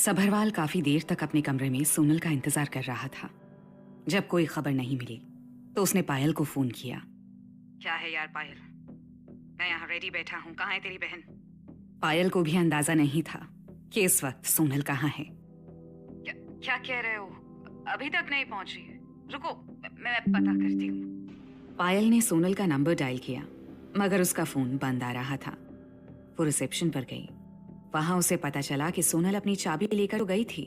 सभरवाल काफी देर तक अपने कमरे में सोनल का इंतजार कर रहा था। जब कोई खबर नहीं मिली तो उसने पायल को फोन किया। क्या है यार पायल, मैं यहाँ रेडी बैठा हूँ, कहाँ है तेरी बहन? पायल को भी अंदाजा नहीं था कि इस वक्त सोनल कहाँ है। क्या कह रहे हो? अभी तक नहीं पहुंची है? रुको, मैं पता करती हूँ। पायल ने सोनल का नंबर डायल किया मगर उसका फोन बंद आ रहा था। वो रिसेप्शन पर गई। वहां उसे पता चला कि सोनल अपनी चाबी लेकर तो गई थी।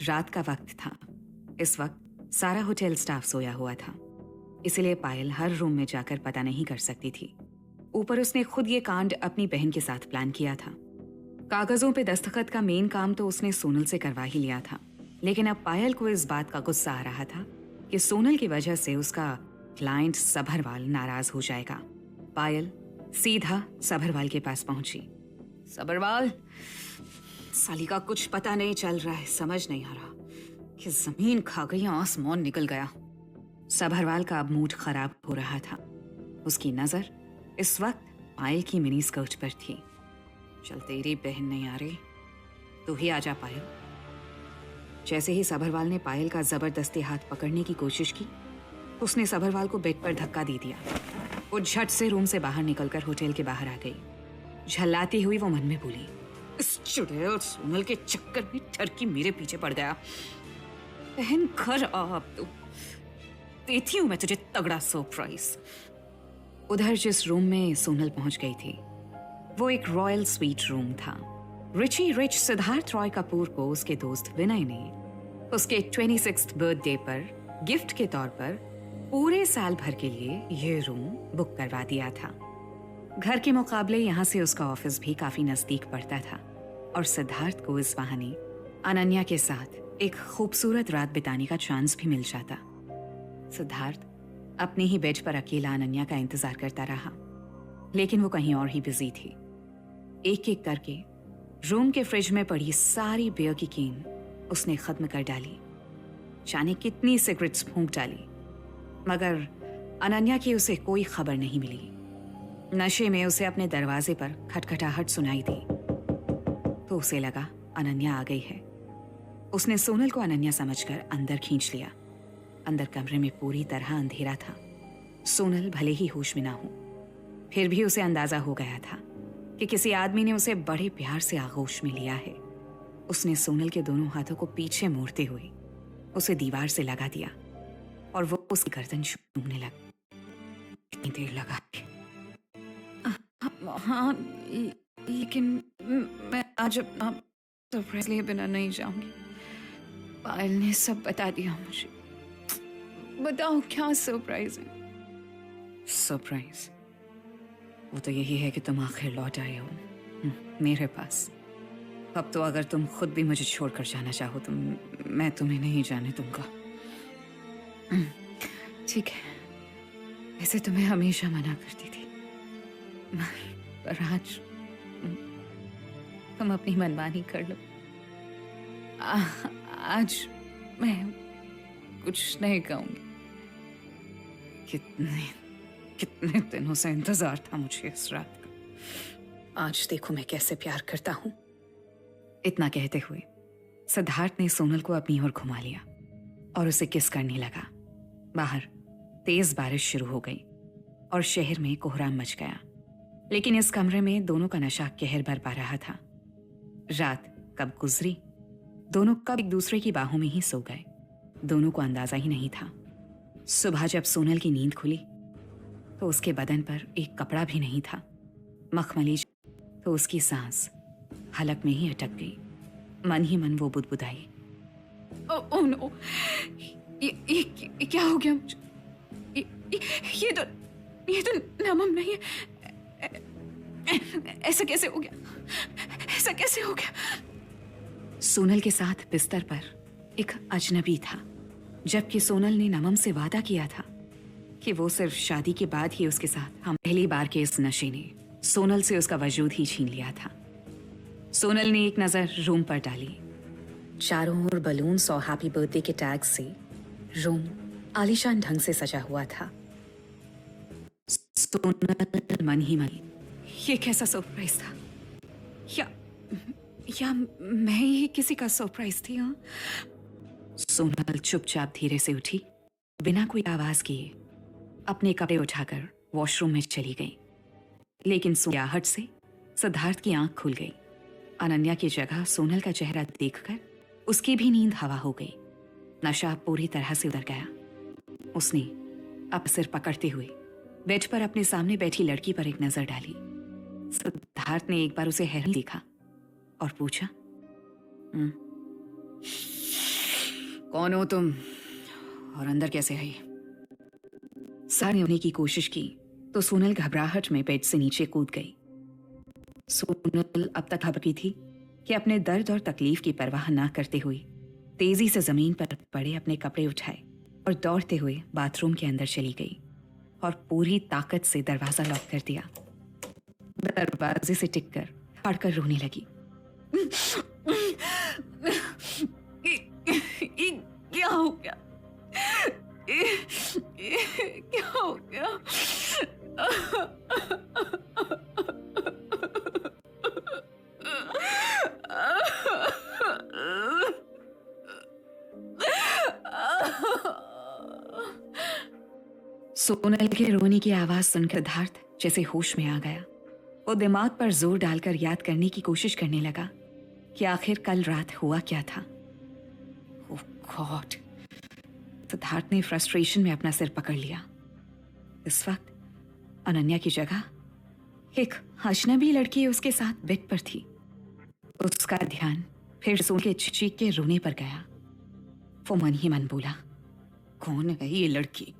रात का वक्त था। इस वक्त सारा होटल स्टाफ सोया हुआ था, इसलिए पायल हर रूम में जाकर पता नहीं कर सकती थी। ऊपर उसने खुद ये कांड अपनी बहन के साथ प्लान किया था। कागजों पे दस्तखत का मेन काम तो उसने सोनल से करवा ही लिया था, लेकिन अब पायल को इस बात का गुस्सा आ रहा था कि सोनल की वजह से उसका क्लाइंट सभरवाल नाराज हो जाएगा। पायल सीधा सभरवाल के पास पहुंची। सभरवाल, साली का कुछ पता नहीं चल रहा है, समझ नहीं आ रहा कि जमीन खा गई आसमान निकल गया। सभरवाल का अब मूड खराब हो रहा था। उसकी नजर इस वक्त पायल की मिनी स्कर्ट पर थी। चल, तेरी बहन नहीं आ रही, तू ही आजा पायल। जैसे ही सभरवाल ने पायल का जबरदस्ती हाथ पकड़ने की कोशिश की, उसने सभरवाल को बेड पर धक्का दे दिया। वो झट से रूम से बाहर निकलकर होटल के बाहर आ गई। झल्लाती हुई वो मन में बोली, इस चुड़ैल सोनल के चक्कर में ठरकी मेरे पीछे पड़ गया। बहन घर आ, अब तो देती हूं मैं तुझे तगड़ा सरप्राइज। उधर जिस रूम में सोनल पहुंच गई थी वो एक रॉयल स्वीट रूम था। रिच सिद्धार्थ रॉय कपूर को उसके दोस्त विनय ने उसके 26th बर्थडे पर गिफ्ट के तौर पर पूरे साल भर के लिए ये रूम बुक करवा दिया था। घर के मुकाबले यहाँ से उसका ऑफिस भी काफी नजदीक पड़ता था और सिद्धार्थ को इस बहाने अनन्या के साथ एक खूबसूरत रात बिताने का चांस भी मिल जाता। सिद्धार्थ अपने ही बेड पर अकेला अनन्या का इंतजार करता रहा, लेकिन वो कहीं और ही बिजी थी। एक एक करके रूम के फ्रिज में पड़ी सारी बियर की केन उसने खत्म कर डाली। जाने कितनी सिगरेट्स फूंक डाली, मगर अनन्या की उसे कोई खबर नहीं मिली। नशे में उसे अपने दरवाजे पर खटखटाहट सुनाई दी तो उसे लगा अनन्या आ गई है। उसने सोनल को अनन्या समझकर अंदर खींच लिया। अंदर कमरे में पूरी तरह अंधेरा था। सोनल भले ही होश में ना हो, फिर भी उसे अंदाजा हो गया था कि किसी आदमी ने उसे बड़े प्यार से आगोश में लिया है। उसने सोनल के दोनों हाथों को पीछे मोड़ते हुए उसे दीवार से लगा दिया और वो उसकी गर्दन चूमने लगा। कितनी देर लगा? हाँ, लेकिन मैं आज अपना सरप्राइज लिए बिना नहीं जाऊंगी। पायल ने सब बता दिया मुझे। बताओ क्या सरप्राइज है? सरप्राइज वो तो यही है कि तुम आखिर लौट आए हो मेरे पास। अब तो अगर तुम खुद भी मुझे छोड़कर जाना चाहो तो मैं तुम्हें नहीं जाने दूंगा। ठीक है, ऐसे तो मैं हमेशा मना करती थी, पर आज तुम अपनी मनमानी कर लो। आज मैं कुछ नहीं कहूंगी। कितने दिनों से इंतजार था मुझे इस रात का। आज देखो मैं कैसे प्यार करता हूं। इतना कहते हुए सिद्धार्थ ने सोनल को अपनी ओर घुमा लिया और उसे किस करने लगा। बाहर तेज बारिश शुरू हो गई और शहर में कोहराम मच गया, लेकिन इस कमरे में दोनों का नशा कहर बरपा रहा था। रात कब गुजरी, दोनों कब एक दूसरे की बाहों में ही सो गए, दोनों को अंदाजा ही नहीं था। सुबह जब सोनल की नींद खुली तो उसके बदन पर एक कपड़ा भी नहीं था। मखमली तो उसकी सांस हलक में ही अटक गई। मन ही मन वो बुदबुदाई, ओह नो, ये क्या हो गया मुझे? ये तो नमम नहीं है। ऐसा कैसे हो गया? ऐसा कैसे हो गया? सोनल के साथ बिस्तर पर एक अजनबी था, जबकि सोनल ने नमम से वादा किया था कि वो सिर्फ शादी के बाद ही उसके साथ। हम पहली बार के इस नशे ने सोनल से उसका वजूद ही छीन लिया था। सोनल ने एक नजर रूम पर डाली। चारों ओर बलून्स और हैप्पी बर्थडे के टैग से रूम आलीशान ढंग से सजा हुआ था। सोनल मन ही मन, ये कैसा सरप्राइज था? या मैं ही किसी का सरप्राइज थी? हाँ। सोनल चुपचाप धीरे से उठी, बिना कोई आवाज किए अपने कपड़े उठाकर वॉशरूम में चली गई। लेकिन सुयाहट से सिद्धार्थ की आंख खुल गई। अनन्या की जगह सोनल का चेहरा देखकर उसकी भी नींद हवा हो गई। नशा पूरी तरह से उतर गया। उसने अब सिर पकड़ते हुए बेड पर अपने सामने बैठी लड़की पर एक नजर डाली। सिद्धार्थ ने एक बार उसे हैरान देखा और पूछा, कौन हो तुम और अंदर कैसे आई? सारे होने की कोशिश की तो सोनल घबराहट में बेड से नीचे कूद गई। सोनल अब तक घबरी थी कि अपने दर्द और तकलीफ की परवाह ना करते हुए तेजी से जमीन पर पड़े अपने कपड़े उठाए और दौड़ते हुए बाथरूम के अंदर चली गई और पूरी ताकत से दरवाजा लॉक कर दिया। दरवाजे से टिककर पड़कर रोने लगी। क्या हो गया? क्या हो गया? सोनल के रोने की आवाज सुनकर सिद्धार्थ जैसे होश में आ गया। वो दिमाग पर जोर डालकर याद करने की कोशिश करने लगा कि आखिर कल रात हुआ क्या था। ओह गॉड! सिद्धार्थ ने फ्रस्ट्रेशन में अपना सिर पकड़ लिया। इस वक्त अनन्या की जगह एक अजनबी लड़की उसके साथ बेड पर थी। उसका ध्यान फिर सोनल के चीख के रोने पर गया। वो मन ही मन बोला, कौन है ये लड़की?